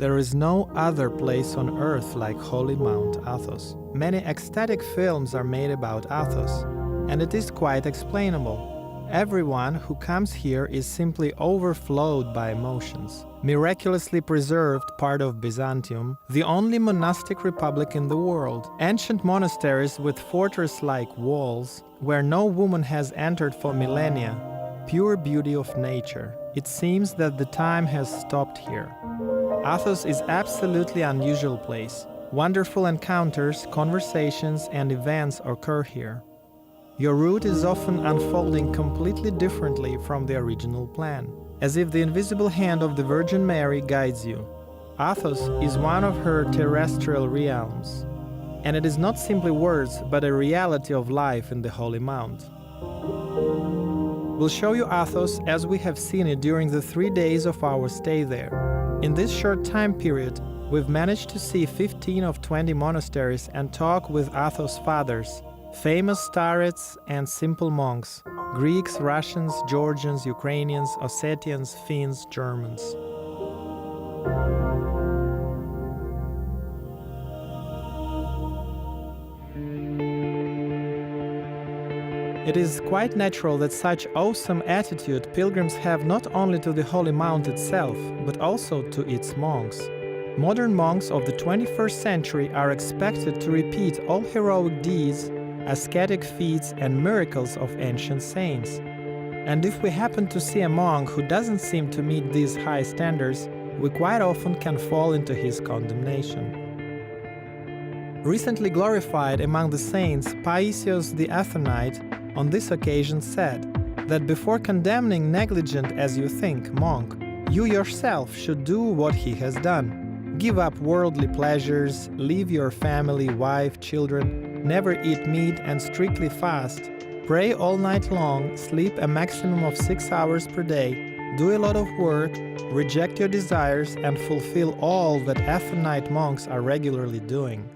There is no other place on earth like holy Mount Athos. Many ecstatic films are made about Athos, and it is quite explainable. Everyone who comes here is simply overflowed by emotions. Miraculously preserved part of Byzantium, the only monastic republic in the world, ancient monasteries with fortress-like walls, where no woman has entered for millennia, pure beauty of nature. It seems that the time has stopped here. Athos is absolutely unusual place. Wonderful encounters, conversations, and events occur here. Your route is often unfolding completely differently from the original plan, as if the invisible hand of the Virgin Mary guides you. Athos is one of her terrestrial realms, and it is not simply words, but a reality of life in the Holy Mount. We'll show you Athos as we have seen it during the 3 days of our stay there. In this short time period, we've managed to see 15 of 20 monasteries and talk with Athos fathers, famous starets and simple monks, Greeks, Russians, Georgians, Ukrainians, Ossetians, Finns, Germans. It is quite natural that such awesome attitude pilgrims have not only to the Holy Mount itself, but also to its monks. Modern monks of the 21st century are expected to repeat all heroic deeds, ascetic feats and miracles of ancient saints. And if we happen to see a monk who doesn't seem to meet these high standards, we quite often can fall into his condemnation. Recently glorified among the saints, Paisios the Athonite on this occasion said that before condemning negligent as you think monk, you yourself should do what he has done. Give up worldly pleasures, leave your family, wife, children, never eat meat and strictly fast, pray all night long, sleep a maximum of 6 hours per day, do a lot of work, reject your desires, and fulfill all that Athonite monks are regularly doing.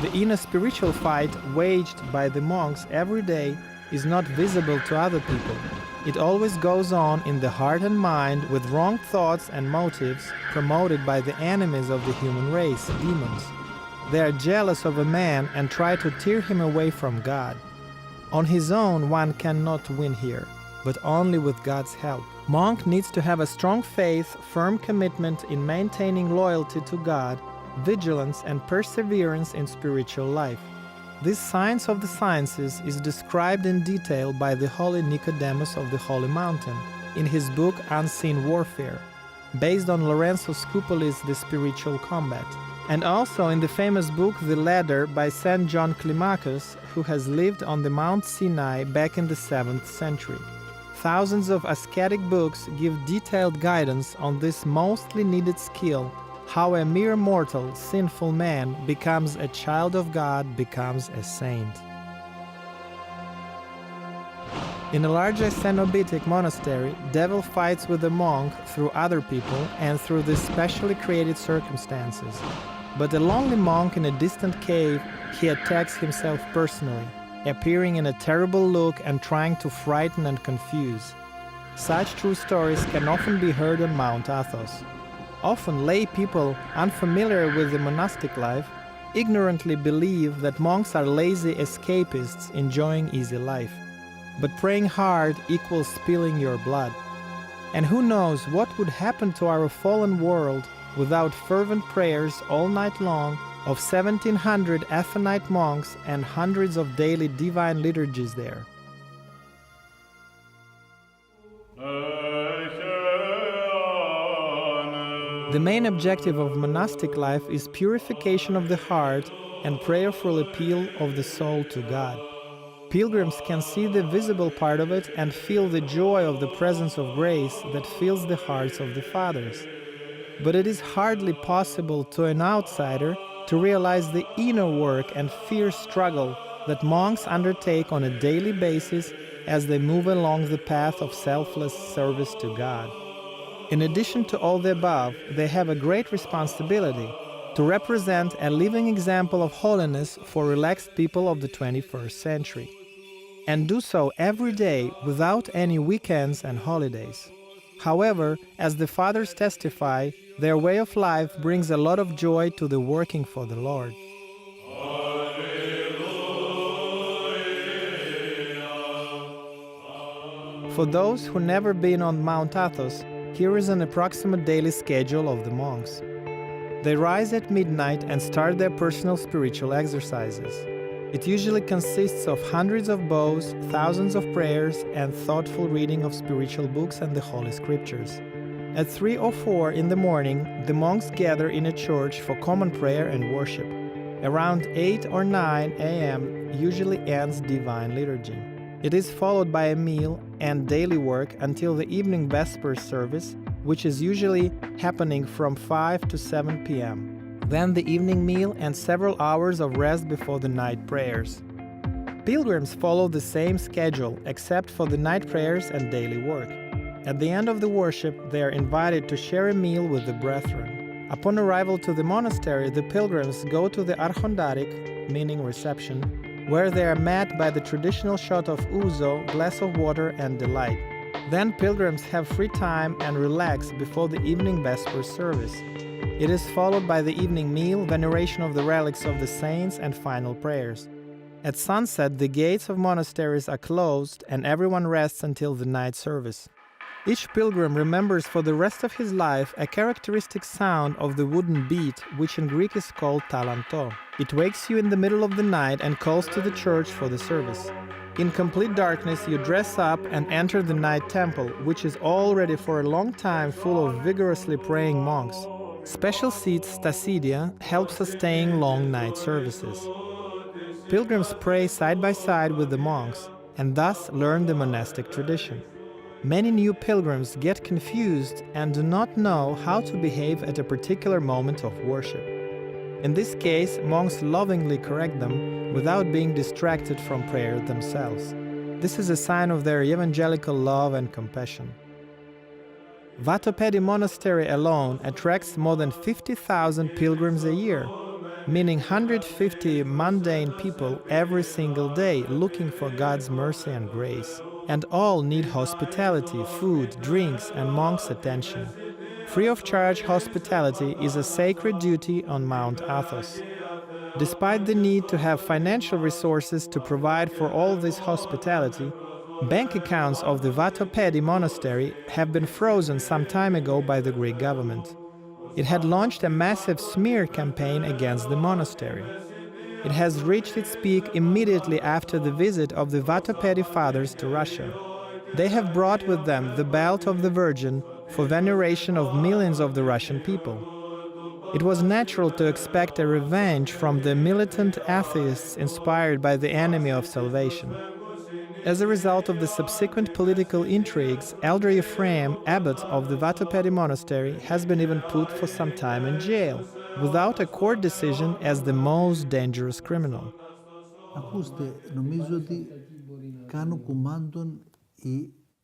The inner spiritual fight waged by the monks every day is not visible to other people. It always goes on in the heart and mind with wrong thoughts and motives promoted by the enemies of the human race, demons. They are jealous of a man and try to tear him away from God. On his own one cannot win here, but only with God's help. Monk needs to have a strong faith, firm commitment in maintaining loyalty to God, vigilance and perseverance in spiritual life. This science of the sciences is described in detail by the holy Nicodemus of the Holy Mountain in his book Unseen Warfare, based on Lorenzo Scupoli's The Spiritual Combat, and also in the famous book The Ladder by St. John Climacus, who has lived on the Mount Sinai back in the 7th century. Thousands of ascetic books give detailed guidance on this mostly needed skill, how a mere mortal, sinful man becomes a child of God, becomes a saint. In a larger Cenobitic monastery, devil fights with the monk through other people and through these specially created circumstances. But a lonely monk in a distant cave, he attacks himself personally, appearing in a terrible look and trying to frighten and confuse. Such true stories can often be heard on Mount Athos. Often lay people, unfamiliar with the monastic life, ignorantly believe that monks are lazy escapists enjoying easy life. But praying hard equals spilling your blood. And who knows what would happen to our fallen world without fervent prayers all night long of 1700 Athonite monks and hundreds of daily divine liturgies there. The main objective of monastic life is purification of the heart and prayerful appeal of the soul to God. Pilgrims can see the visible part of it and feel the joy of the presence of grace that fills the hearts of the fathers. But it is hardly possible to an outsider to realize the inner work and fierce struggle that monks undertake on a daily basis as they move along the path of selfless service to God. In addition to all the above, they have a great responsibility to represent a living example of holiness for relaxed people of the 21st century, and do so every day without any weekends and holidays. However, as the fathers testify, Their way of life brings a lot of joy to the working for the Lord. For those who never been on Mount Athos, here is an approximate daily schedule of the monks. They rise at midnight and start their personal spiritual exercises. It usually consists of hundreds of bows, thousands of prayers, and thoughtful reading of spiritual books and the Holy Scriptures. At 3 or 4 in the morning, the monks gather in a church for common prayer and worship. Around 8 or 9 a.m. usually ends Divine Liturgy. It is followed by a meal and daily work until the evening Vespers service, which is usually happening from 5 to 7 p.m. Then the evening meal and several hours of rest before the night prayers. Pilgrims follow the same schedule except for the night prayers and daily work. At the end of the worship, they are invited to share a meal with the brethren. Upon arrival to the monastery, the pilgrims go to the archondarik, meaning reception, where they are met by the traditional shot of ouzo, glass of water, and delight. Then pilgrims have free time and relax before the evening Vespers service. It is followed by the evening meal, veneration of the relics of the saints, and final prayers. At sunset, the gates of monasteries are closed and everyone rests until the night service. Each pilgrim remembers for the rest of his life a characteristic sound of the wooden beat, which in Greek is called talanto. It wakes you in the middle of the night and calls to the church for the service. In complete darkness, you dress up and enter the night temple, which is already for a long time full of vigorously praying monks. Special seats, stasidia, help sustaining long night services. Pilgrims pray side by side with the monks and thus learn the monastic tradition. Many new pilgrims get confused and do not know how to behave at a particular moment of worship. In this case, monks lovingly correct them without being distracted from prayer themselves. This is a sign of their evangelical love and compassion. Vatopedi Monastery alone attracts more than 50,000 pilgrims a year, meaning 150 mundane people every single day looking for God's mercy and grace. And all need hospitality, food, drinks, and monks' attention. Free of charge hospitality is a sacred duty on Mount Athos. Despite the need to have financial resources to provide for all this hospitality, bank accounts of the Vatopedi Monastery have been frozen some time ago by the Greek government. It had launched a massive smear campaign against the monastery. It has reached its peak immediately after the visit of the Vatopedi Fathers to Russia. They have brought with them the Belt of the Virgin for veneration of millions of the Russian people. It was natural to expect a revenge from the militant atheists inspired by the enemy of salvation. As a result of the subsequent political intrigues, Elder Ephraim, abbot of the Vatopedi Monastery, has been even put for some time in jail, without a court decision, as the most dangerous criminal.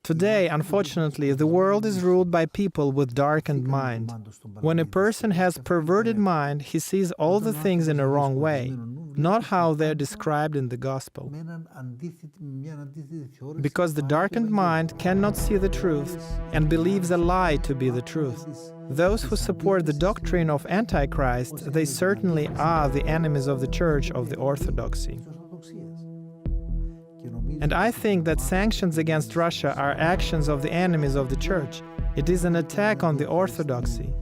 Today, unfortunately, the world is ruled by people with darkened mind. When a person has perverted mind, he sees all the things in a wrong way, not how they're described in the Gospel. Because the darkened mind cannot see the truth and believes a lie to be the truth. Those who support the doctrine of Antichrist, they certainly are the enemies of the Church of the Orthodoxy. And I think that sanctions against Russia are actions of the enemies of the Church. It is an attack on the Orthodoxy.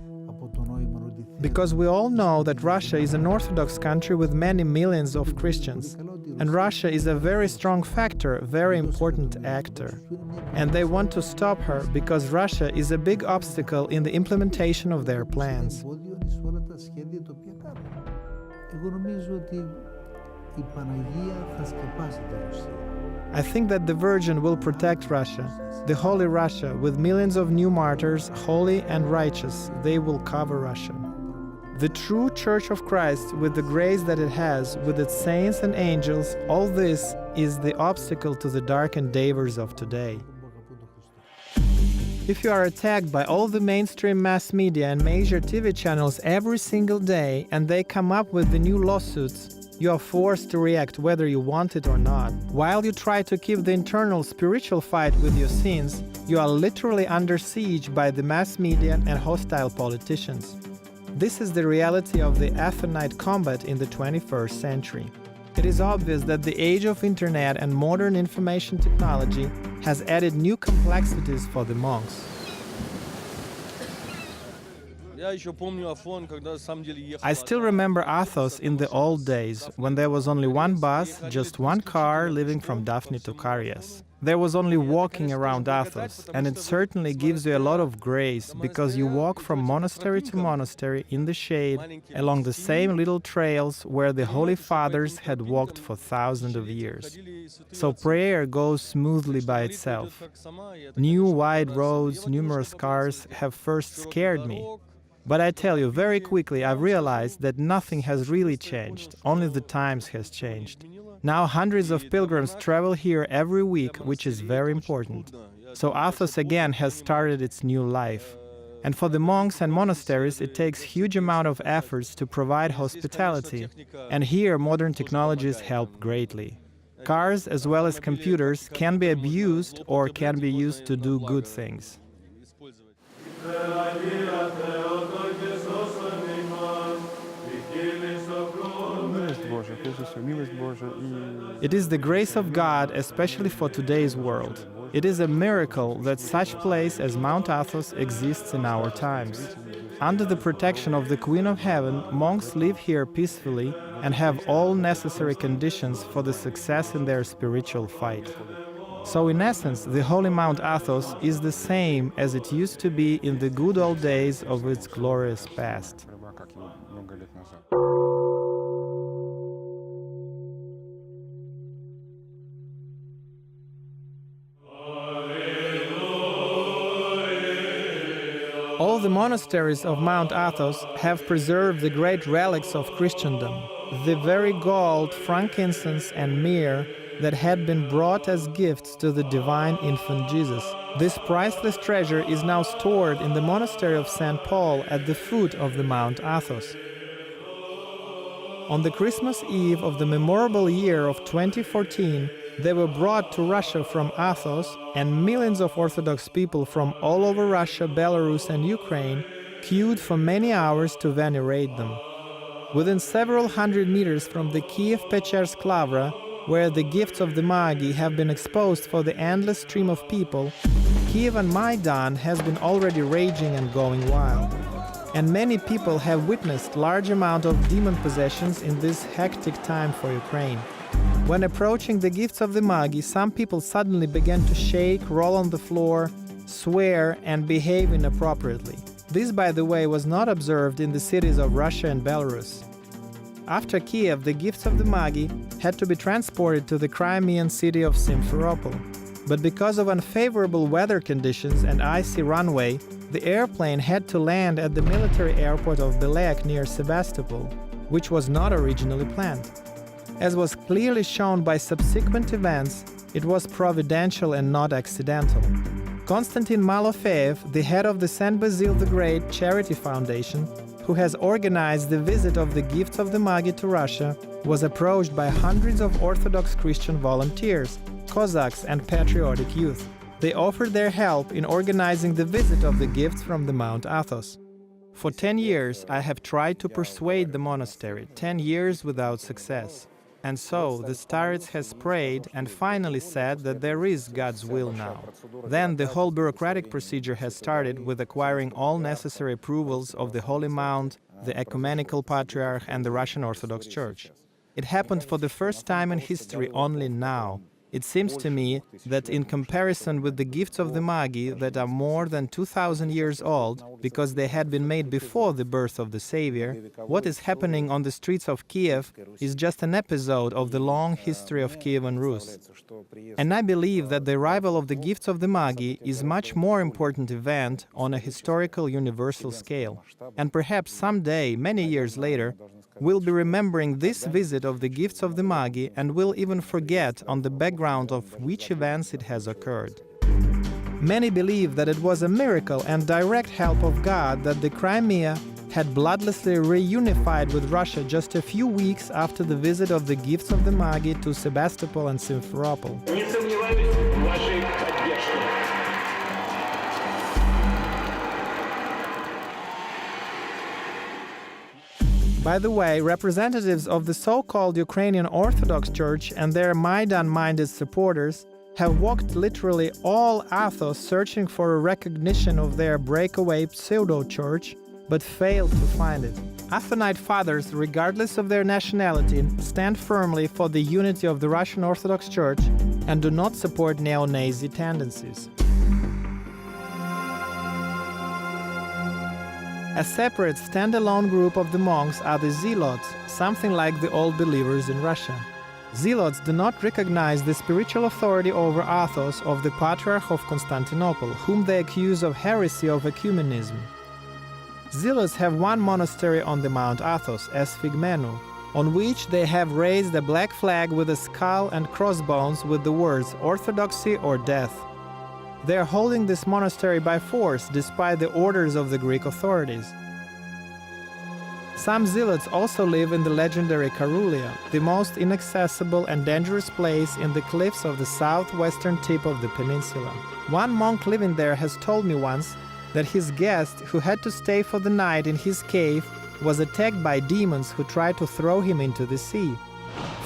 Because we all know that Russia is an Orthodox country with many millions of Christians. And Russia is a very strong factor, a very important actor. And they want to stop her because Russia is a big obstacle in the implementation of their plans. I think that the Virgin will protect Russia, the Holy Russia, with millions of new martyrs, holy and righteous. They will cover Russia. The true Church of Christ, with the grace that it has, with its saints and angels, all this is the obstacle to the dark endeavors of today. If you are attacked by all the mainstream mass media and major TV channels every single day, and they come up with the new lawsuits, You are forced to react whether you want it or not. While you try to keep the internal spiritual fight with your sins, you are literally under siege by the mass media and hostile politicians. This is the reality of the Athonite combat in the 21st century. It is obvious that the age of internet and modern information technology has added new complexities for the monks. I still remember Athos in the old days, when there was only one bus, just one car leaving from Daphne to Karias. There was only walking around Athos, and it certainly gives you a lot of grace, because you walk from monastery to monastery in the shade, along the same little trails where the Holy Fathers had walked for thousands of years. So prayer goes smoothly by itself. New wide roads, numerous cars have first scared me. But I tell you, very quickly I've realized that nothing has really changed, only the times has changed. Now hundreds of pilgrims travel here every week, which is very important. So Athos again has started its new life. And for the monks and monasteries it takes huge amount of efforts to provide hospitality, and here modern technologies help greatly. Cars as well as computers can be abused or can be used to do good things. It is the grace of God, especially for today's world. It is a miracle that such place as Mount Athos exists in our times. Under the protection of the Queen of Heaven, monks live here peacefully and have all necessary conditions for the success in their spiritual fight. So in essence, the holy Mount Athos is the same as it used to be in the good old days of its glorious past. All the monasteries of Mount Athos have preserved the great relics of Christendom, the very gold, frankincense and myrrh that had been brought as gifts to the divine infant Jesus. This priceless treasure is now stored in the monastery of St. Paul at the foot of the Mount Athos. On the Christmas Eve of the memorable year of 2014, they were brought to Russia from Athos, and millions of Orthodox people from all over Russia, Belarus and Ukraine queued for many hours to venerate them. Within several hundred meters from the Kiev-Pechersk Lavra, where the gifts of the Magi have been exposed for the endless stream of people, Kievan Maidan has been already raging and going wild. And many people have witnessed large amount of demon possessions in this hectic time for Ukraine. When approaching the gifts of the Magi, some people suddenly began to shake, roll on the floor, swear and behave inappropriately. This, by the way, was not observed in the cities of Russia and Belarus. After Kiev, the gifts of the Magi had to be transported to the Crimean city of Simferopol. But because of unfavorable weather conditions and icy runway, the airplane had to land at the military airport of Belek near Sebastopol, which was not originally planned. As was clearly shown by subsequent events, it was providential and not accidental. Konstantin Malofeev, the head of the St. Basil the Great Charity Foundation, who has organized the visit of the gifts of the Magi to Russia, was approached by hundreds of Orthodox Christian volunteers, Cossacks and patriotic youth. They offered their help in organizing the visit of the gifts from the Mount Athos. For 10 years I have tried to persuade the monastery, 10 years without success. And so the starets has prayed and finally said that there is God's will now. Then the whole bureaucratic procedure has started with acquiring all necessary approvals of the Holy Mount, the Ecumenical Patriarch and the Russian Orthodox Church. It happened for the first time in history only now. It seems to me that in comparison with the gifts of the Magi that are more than 2,000 years old, because they had been made before the birth of the Savior, what is happening on the streets of Kiev is just an episode of the long history of Kievan Rus. And I believe that the arrival of the gifts of the Magi is much more important event on a historical universal scale. And perhaps someday, many years later, we'll be remembering this visit of the gifts of the Magi and will even forget on the background of which events it has occurred. Many believe that it was a miracle and direct help of God that the Crimea, had bloodlessly reunified with Russia just a few weeks after the visit of the gifts of the Magi to Sebastopol and Simferopol. Не сомневаюсь в вашей поддержке. By the way, representatives of the so-called Ukrainian Orthodox Church and their Maidan-minded supporters have walked literally all Athos searching for a recognition of their breakaway pseudo-church, but failed to find it. Athonite fathers, regardless of their nationality, stand firmly for the unity of the Russian Orthodox Church and do not support neo-Nazi tendencies. A separate, standalone group of the monks are the Zealots, something like the Old Believers in Russia. Zealots do not recognize the spiritual authority over Athos of the Patriarch of Constantinople, whom they accuse of heresy of ecumenism. Zealots have one monastery on the Mount Athos, Esphigmenou, on which they have raised a black flag with a skull and crossbones with the words "Orthodoxy or Death." They are holding this monastery by force, despite the orders of the Greek authorities. Some zealots also live in the legendary Karulia, the most inaccessible and dangerous place in the cliffs of the southwestern tip of the peninsula. One monk living there has told me once that his guest, who had to stay for the night in his cave, was attacked by demons who tried to throw him into the sea.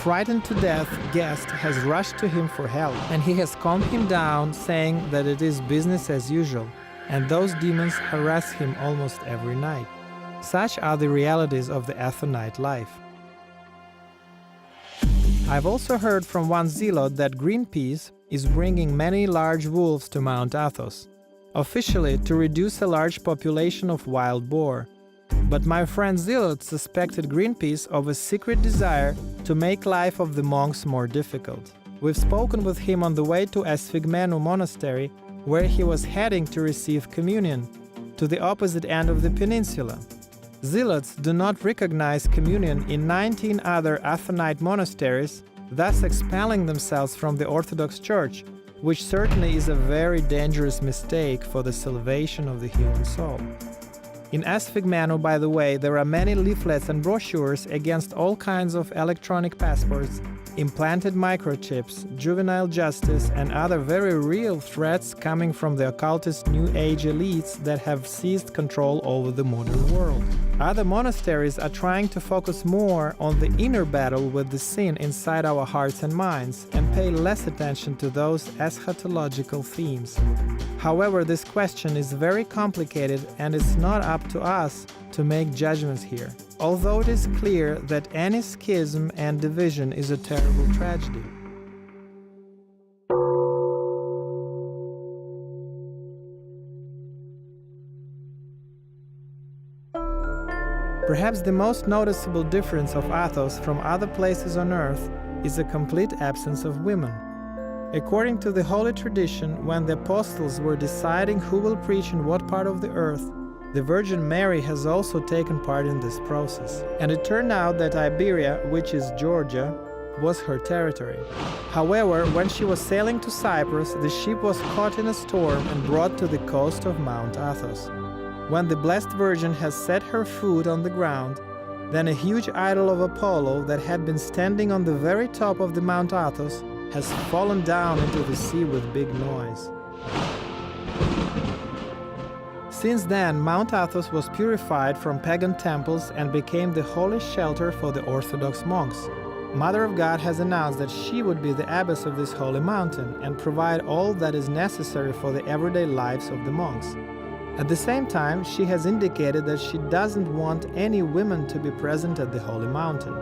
Frightened to death, guest has rushed to him for help, and he has calmed him down, saying that it is business as usual, and those demons harass him almost every night. Such are the realities of the Athonite life. I've also heard from one zealot that Greenpeace is bringing many large wolves to Mount Athos, officially to reduce a large population of wild boar. But my friend Zealot suspected Greenpeace of a secret desire to make life of the monks more difficult. We've spoken with him on the way to Esphigmenou monastery, where he was heading to receive communion, to the opposite end of the peninsula. Zealots do not recognize communion in 19 other Athonite monasteries, thus expelling themselves from the Orthodox Church, which certainly is a very dangerous mistake for the salvation of the human soul. In Esphigmenou, by the way, there are many leaflets and brochures against all kinds of electronic passports, implanted microchips, juvenile justice, and other very real threats coming from the occultist New Age elites that have seized control over the modern world. Other monasteries are trying to focus more on the inner battle with the sin inside our hearts and minds and pay less attention to those eschatological themes. However, this question is very complicated and it's not up to us to make judgments here, although it is clear that any schism and division is a terrible tragedy. Perhaps the most noticeable difference of Athos from other places on earth is a complete absence of women. According to the holy tradition, when the apostles were deciding who will preach in what part of the earth, the Virgin Mary has also taken part in this process. And it turned out that Iberia, which is Georgia, was her territory. However, when she was sailing to Cyprus, the ship was caught in a storm and brought to the coast of Mount Athos. When the Blessed Virgin has set her foot on the ground, then a huge idol of Apollo that had been standing on the very top of the Mount Athos has fallen down into the sea with big noise. Since then, Mount Athos was purified from pagan temples and became the holy shelter for the Orthodox monks. Mother of God has announced that she would be the abbess of this holy mountain and provide all that is necessary for the everyday lives of the monks. At the same time, she has indicated that she doesn't want any women to be present at the holy mountain.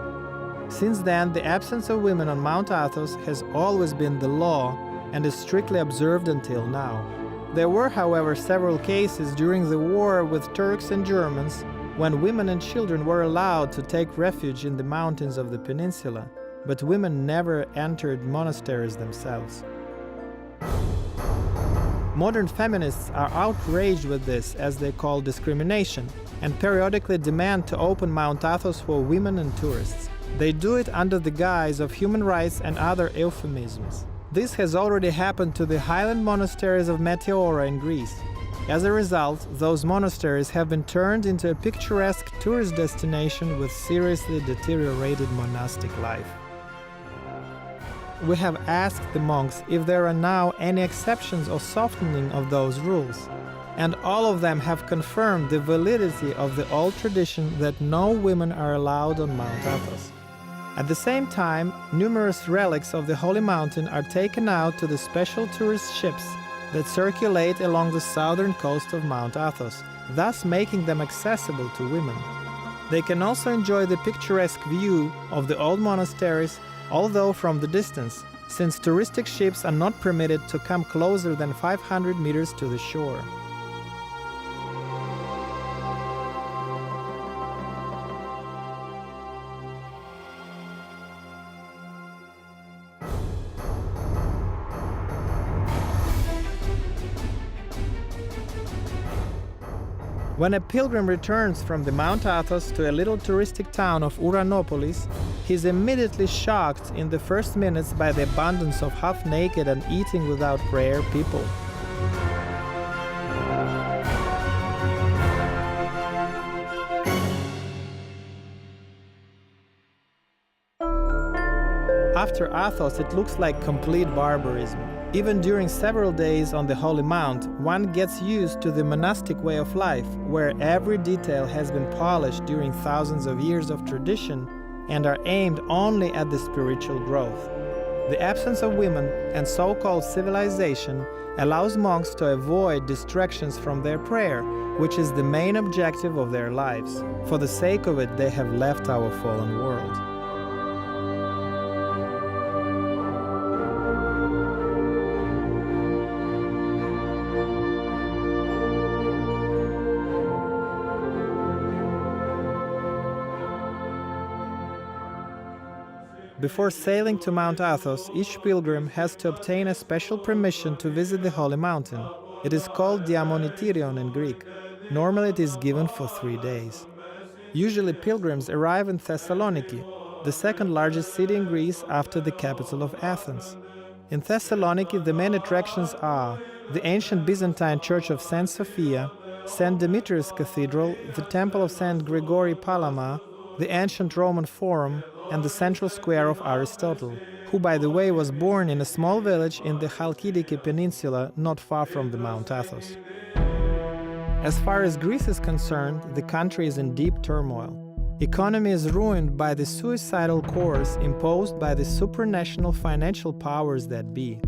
Since then, the absence of women on Mount Athos has always been the law and is strictly observed until now. There were, however, several cases during the war with Turks and Germans when women and children were allowed to take refuge in the mountains of the peninsula, but women never entered monasteries themselves. Modern feminists are outraged with this, as they call discrimination, and periodically demand to open Mount Athos for women and tourists. They do it under the guise of human rights and other euphemisms. This has already happened to the highland monasteries of Meteora in Greece. As a result, those monasteries have been turned into a picturesque tourist destination with seriously deteriorated monastic life. We have asked the monks if there are now any exceptions or softening of those rules, and all of them have confirmed the validity of the old tradition that no women are allowed on Mount Athos. At the same time, numerous relics of the Holy Mountain are taken out to the special tourist ships that circulate along the southern coast of Mount Athos, thus making them accessible to women. They can also enjoy the picturesque view of the old monasteries, although from the distance, since touristic ships are not permitted to come closer than 500 meters to the shore. When a pilgrim returns from the Mount Athos to a little touristic town of Uranopolis, he is immediately shocked in the first minutes by the abundance of half-naked and eating without prayer people. After Athos, it looks like complete barbarism. Even during several days on the Holy Mount, one gets used to the monastic way of life, where every detail has been polished during thousands of years of tradition and are aimed only at the spiritual growth. The absence of women and so-called civilization allows monks to avoid distractions from their prayer, which is the main objective of their lives. For the sake of it, they have left our fallen world. Before sailing to Mount Athos, each pilgrim has to obtain a special permission to visit the Holy Mountain. It is called diamonitirion in Greek. Normally it is given for 3 days. Usually pilgrims arrive in Thessaloniki, the second largest city in Greece after the capital of Athens. In Thessaloniki, the main attractions are the ancient Byzantine Church of St. Sophia, St. Demetrius Cathedral, the Temple of St. Gregory Palama, the ancient Roman Forum, and the central square of Aristotle, who, by the way, was born in a small village in the Chalkidiki Peninsula not far from the Mount Athos. As far as Greece is concerned, the country is in deep turmoil. Economy is ruined by the suicidal course imposed by the supranational financial powers that be.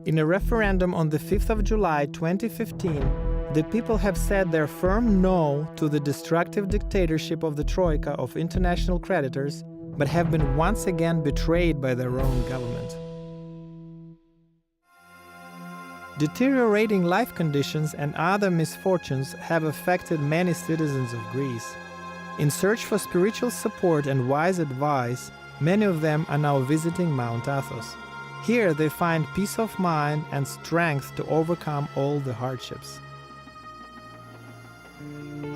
In a referendum on the 5th of July 2015, the people have said their firm no to the destructive dictatorship of the Troika of international creditors, but have been once again betrayed by their own government. Deteriorating life conditions and other misfortunes have affected many citizens of Greece. In search for spiritual support and wise advice, many of them are now visiting Mount Athos. Here they find peace of mind and strength to overcome all the hardships.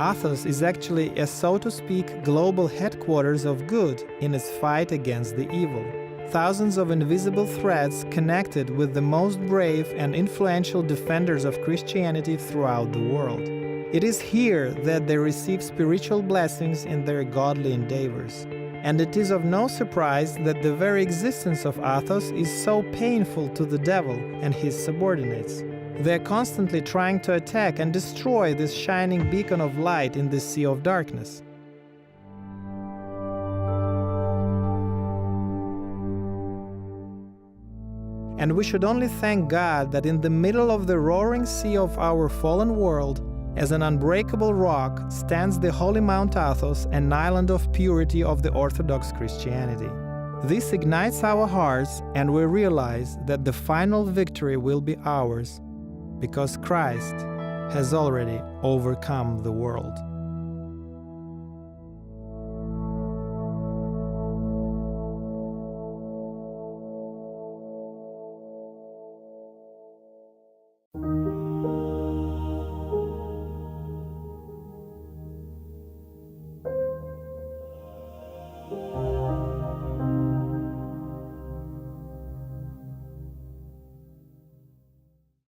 Athos is actually a, so to speak, global headquarters of good in its fight against the evil. Thousands of invisible threads connected with the most brave and influential defenders of Christianity throughout the world. It is here that they receive spiritual blessings in their godly endeavors. And it is of no surprise that the very existence of Athos is so painful to the devil and his subordinates. They are constantly trying to attack and destroy this shining beacon of light in the sea of darkness. And we should only thank God that in the middle of the roaring sea of our fallen world, as an unbreakable rock, stands the holy Mount Athos, an island of purity of the Orthodox Christianity. This ignites our hearts, and we realize that the final victory will be ours, because Christ has already overcome the world.